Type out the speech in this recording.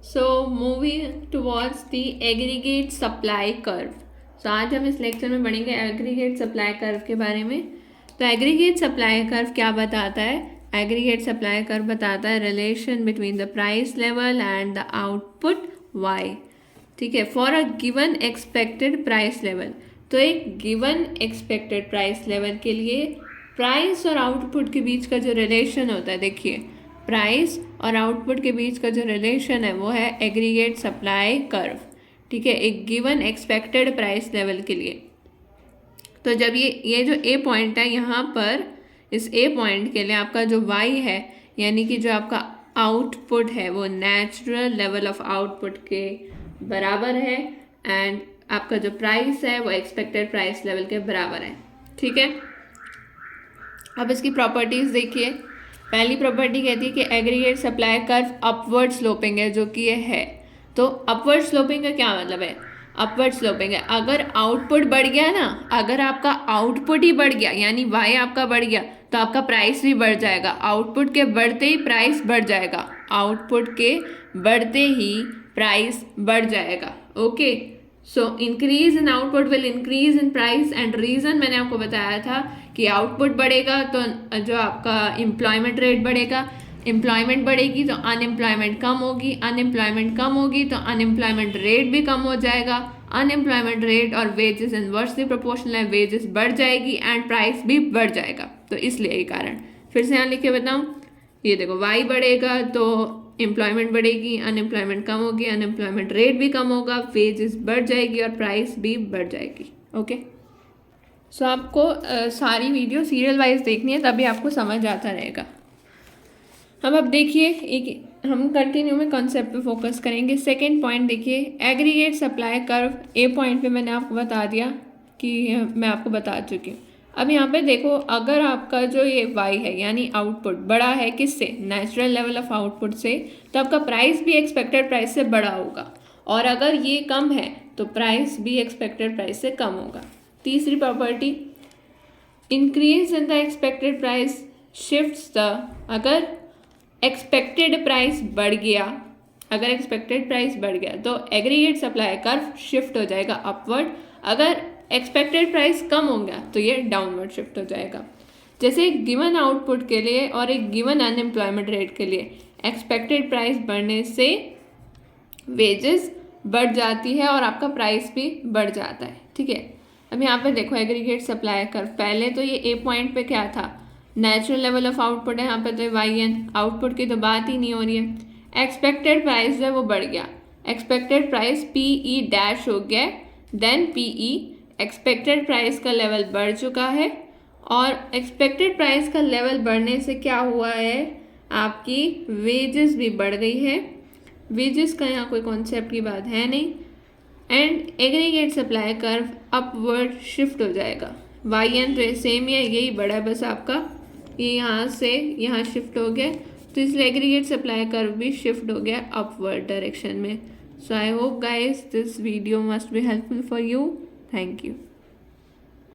So moving towards the aggregate supply curve. So आज हम इस लेक्चर में पढ़ेंगे एग्रीगेट सप्लाई कर्व के बारे में। तो एग्रीगेट सप्लाई कर्व क्या बताता है? एग्रीगेट सप्लाई कर्व बताता है relation between the price level and the output Y. ठीक है, for a given expected price level. तो एक गिवन एक्सपेक्टेड प्राइस लेवल के लिए प्राइस और आउटपुट के बीच का जो रिलेशन होता है, देखिए प्राइस और आउटपुट के बीच का जो रिलेशन है वो है एग्रीगेट सप्लाई कर्व। ठीक है, एक गिवन एक्सपेक्टेड प्राइस लेवल के लिए। तो जब ये जो ए पॉइंट है, यहाँ पर इस ए पॉइंट के लिए आपका जो वाई है, यानी कि जो आपका आउटपुट है वो नेचुरल लेवल ऑफ आउटपुट के बराबर है एंड आपका जो प्राइस है वो एक्सपेक्टेड प्राइस लेवल के बराबर है। ठीक है, अब इसकी प्रॉपर्टीज देखिए। पहली प्रॉपर्टी कहती है कि aggregate supply curve upward sloping है, जो कि ये है। तो अपवर्ड स्लोपिंग का क्या मतलब है? अपवर्ड स्लोपिंग है अगर आउटपुट बढ़ गया ना, अगर आपका आउटपुट ही बढ़ गया यानी वाई आपका बढ़ गया तो आपका प्राइस भी बढ़ जाएगा। आउटपुट के बढ़ते ही प्राइस बढ़ जाएगा, आउटपुट के बढ़ते ही प्राइस बढ़ जाएगा। Okay, so increase in output will increase in price and reason मैंने आपको बताया था कि आउटपुट बढ़ेगा तो जो आपका एम्प्लॉयमेंट रेट बढ़ेगा, एम्प्लॉयमेंट बढ़ेगी तो अनएम्प्लॉयमेंट कम होगी, अनएम्प्लॉयमेंट कम होगी तो अनएम्प्लॉयमेंट रेट भी कम हो जाएगा। अनएम्प्लॉयमेंट रेट और वेजेस इनवर्सली प्रोपोर्शनल है, वेजेस बढ़ जाएगी एंड प्राइस भी बढ़ जाएगा। तो इसलिए ये कारण। फिर से यहाँ लिख के बताऊँ, ये देखो वाई बढ़ेगा तो एम्प्लॉयमेंट बढ़ेगी, अनएम्प्लॉयमेंट कम होगी, अनएम्प्लॉयमेंट रेट भी कम होगा, वेजेस बढ़ जाएगी और प्राइस भी बढ़ जाएगी। ओके, सो आपको सारी वीडियो सीरियल वाइज देखनी है, तभी आपको समझ आता रहेगा। अब देखिए, एक हम कंटिन्यू में कॉन्सेप्ट पे फोकस करेंगे। सेकेंड पॉइंट देखिए, एग्रीगेट सप्लाई कर्व। ए पॉइंट पे मैंने आपको बता दिया कि मैं आपको बता चुकी हूँ। अब यहाँ पे देखो, अगर आपका जो ये वाई है यानी आउटपुट बड़ा है किससे? नेचुरल लेवल ऑफ आउटपुट से, तो आपका प्राइस भी एक्सपेक्टेड प्राइस से बड़ा होगा। और अगर ये कम है तो प्राइस भी एक्सपेक्टेड प्राइस से कम होगा। तीसरी property, increase in the expected price shifts the. अगर एक्सपेक्टेड प्राइस बढ़ गया, अगर एक्सपेक्टेड प्राइस बढ़ गया तो एग्रीगेट सप्लाई कर्व शिफ्ट हो जाएगा अपवर्ड। अगर एक्सपेक्टेड प्राइस कम हो गया तो ये डाउनवर्ड शिफ्ट हो जाएगा। जैसे एक गिवन आउटपुट के लिए और एक गिवन अनएम्प्लॉयमेंट रेट के लिए एक्सपेक्टेड प्राइस बढ़ने से वेजेस बढ़ जाती है और आपका प्राइस भी बढ़ जाता है। ठीक है, अब यहाँ पे देखो एग्रीगेट सप्लाई कर्व। पहले तो ये ए पॉइंट पे क्या था? नेचुरल लेवल ऑफ आउटपुट है, यहाँ पे तो वाई एन, आउटपुट की तो बात ही नहीं हो रही है। एक्सपेक्टेड प्राइस है वो बढ़ गया, expected price P E dash हो गया, then P E expected price का लेवल बढ़ चुका है। और एक्सपेक्टेड प्राइस का लेवल बढ़ने से क्या हुआ है? आपकी वेजेस भी बढ़ गई है। वेजेस का यहाँ कोई कॉन्सेप्ट की बात है नहीं। And aggregate supply curve upward shift हो जाएगा। वाई एन तो सेम ही है, यही बड़ा है, बस आपका ये यहाँ से यहाँ शिफ्ट हो गया, तो इसलिए एग्रीगेट सप्लाई कर्व भी शिफ्ट हो गया अपवर्ड डायरेक्शन में। So I hope guys this video must be helpful for you. Thank you.